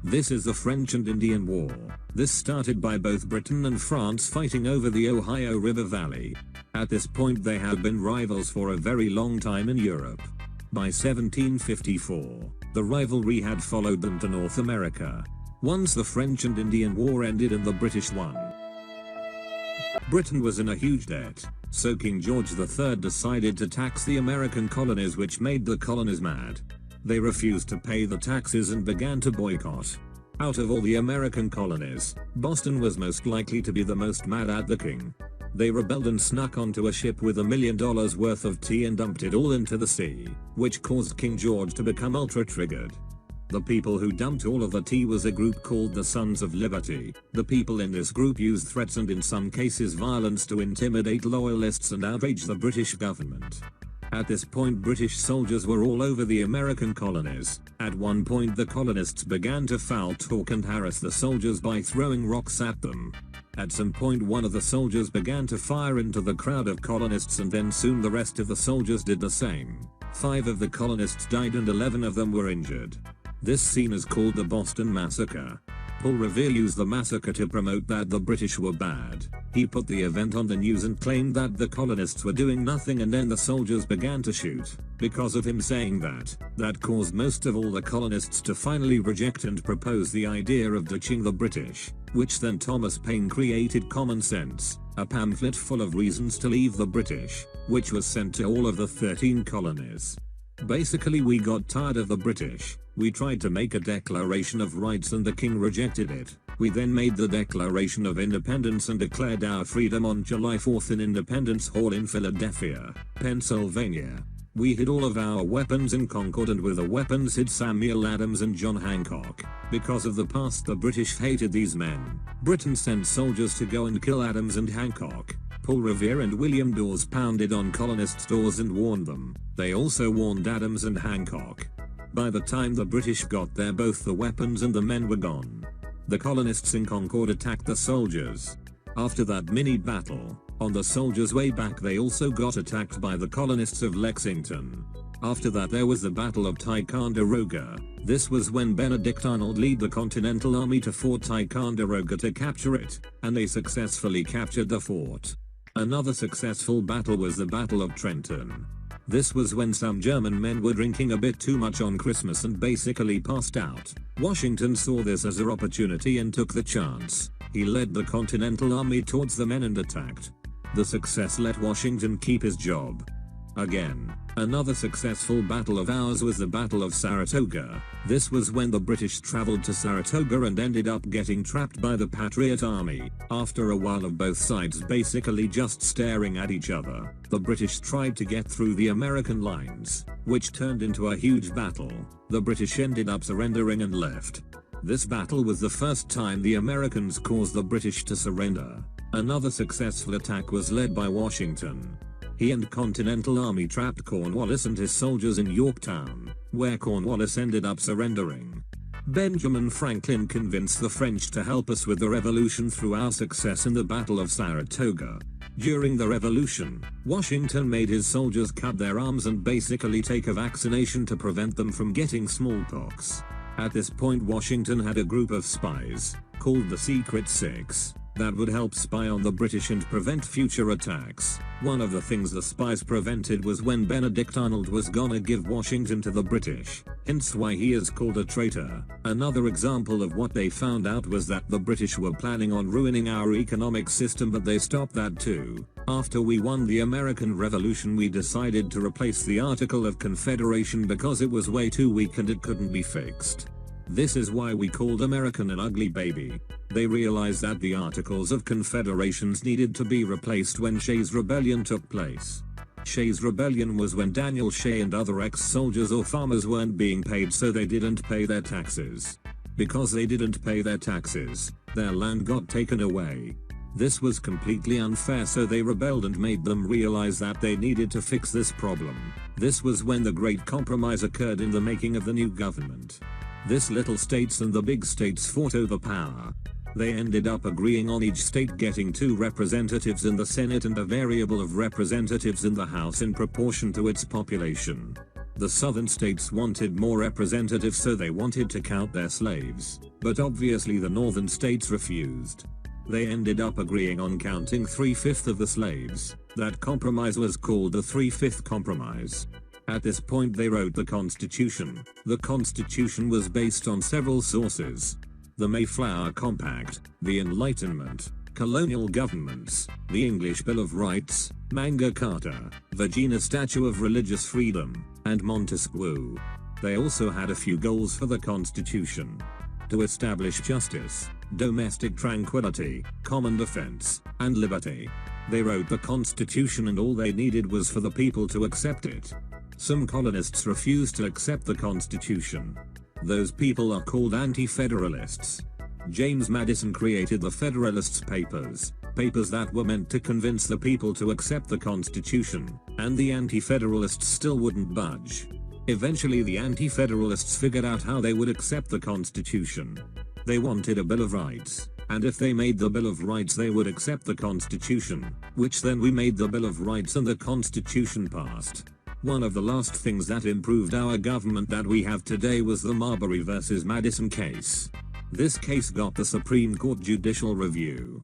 This is the French and Indian War. This started by both Britain and France fighting over the Ohio River Valley. At this point they had been rivals for a very long time in Europe. By 1754, the rivalry had followed them to North America. Once the French and Indian War ended and the British won, Britain was in a huge debt, so King George III decided to tax the American colonies, which made the colonies mad. They refused to pay the taxes and began to boycott. Out of all the American colonies, Boston was most likely to be the most mad at the king. They rebelled and snuck onto a ship with $1 million worth of tea and dumped it all into the sea, which caused King George to become ultra-triggered. The people who dumped all of the tea was a group called the Sons of Liberty. The people in this group used threats and in some cases violence to intimidate loyalists and outrage the British government. At this point British soldiers were all over the American colonies. At one point the colonists began to foul talk and harass the soldiers by throwing rocks at them. At some point one of the soldiers began to fire into the crowd of colonists, and then soon the rest of the soldiers did the same. 5 of the colonists died and 11 of them were injured. This scene is called the Boston Massacre. Paul Revere used the massacre to promote that the British were bad. He put the event on the news and claimed that the colonists were doing nothing, and then the soldiers began to shoot. Because of him saying that caused most of all the colonists to finally reject and propose the idea of ditching the British, which then Thomas Paine created Common Sense, a pamphlet full of reasons to leave the British, which was sent to all of the 13 colonies. Basically, we got tired of the British. We tried to make a Declaration of Rights and the king rejected it. We then made the Declaration of Independence and declared our freedom on July 4th in Independence Hall in Philadelphia, Pennsylvania. We hid all of our weapons in Concord, and with the weapons hid Samuel Adams and John Hancock. Because of the past, the British hated these men. Britain sent soldiers to go and kill Adams and Hancock. Paul Revere and William Dawes pounded on colonists' doors and warned them. They also warned Adams and Hancock. By the time the British got there, both the weapons and the men were gone. The colonists in Concord attacked the soldiers. After that mini battle, on the soldiers' way back they also got attacked by the colonists of Lexington. After that there was the Battle of Ticonderoga. This was when Benedict Arnold led the Continental Army to Fort Ticonderoga to capture it, and they successfully captured the fort. Another successful battle was the Battle of Trenton. This was when some German men were drinking a bit too much on Christmas and basically passed out. Washington saw this as an opportunity and took the chance. He led the Continental Army towards the men and attacked. The success let Washington keep his job. Again, another successful battle of ours was the Battle of Saratoga. This was when the British traveled to Saratoga and ended up getting trapped by the Patriot Army. After a while of both sides basically just staring at each other, the British tried to get through the American lines, which turned into a huge battle. The British ended up surrendering and left. This battle was the first time the Americans caused the British to surrender. Another successful attack was led by Washington. He and Continental Army trapped Cornwallis and his soldiers in Yorktown, where Cornwallis ended up surrendering. Benjamin Franklin convinced the French to help us with the revolution through our success in the Battle of Saratoga. During the revolution, Washington made his soldiers cut their arms and basically take a vaccination to prevent them from getting smallpox. At this point Washington had a group of spies, called the Secret Six, that would help spy on the British and prevent future attacks. One of the things the spies prevented was when Benedict Arnold was gonna give Washington to the British, hence why he is called a traitor. Another example of what they found out was that the British were planning on ruining our economic system, but they stopped that too. After we won the American Revolution we decided to replace the Article of Confederation because it was way too weak and it couldn't be fixed. This is why we called American an ugly baby. They realized that the Articles of Confederations needed to be replaced when Shays' Rebellion took place. Shays' Rebellion was when Daniel Shay and other ex-soldiers or farmers weren't being paid, so they didn't pay their taxes. Because they didn't pay their taxes, their land got taken away. This was completely unfair, so they rebelled and made them realize that they needed to fix this problem. This was when the Great Compromise occurred in the making of the new government. This little states and the big states fought over power. They ended up agreeing on each state getting 2 representatives in the Senate and a variable of representatives in the House in proportion to its population. The southern states wanted more representatives, so they wanted to count their slaves. but obviously the northern states refused. They ended up agreeing on counting 3/5 of the slaves. That compromise was called the 3/5 Compromise. At this point they wrote the Constitution. The Constitution was based on several sources: the Mayflower Compact, the Enlightenment, colonial governments, the English Bill of Rights, Magna Carta, Virginia Statute of Religious Freedom, and Montesquieu. They also had a few goals for the Constitution: to establish justice, domestic tranquility, common defense, and liberty. They wrote the Constitution and all they needed was for the people to accept it. Some colonists refused to accept the Constitution. Those people are called anti-federalists. James Madison created the Federalist Papers, papers that were meant to convince the people to accept the Constitution, and the anti-federalists still wouldn't budge. Eventually the anti-federalists figured out how they would accept the Constitution. They wanted a Bill of Rights, and if they made the Bill of Rights they would accept the Constitution, which then we made the Bill of Rights and the Constitution passed. One of the last things that improved our government that we have today was the Marbury versus Madison case. This case got the Supreme Court judicial review.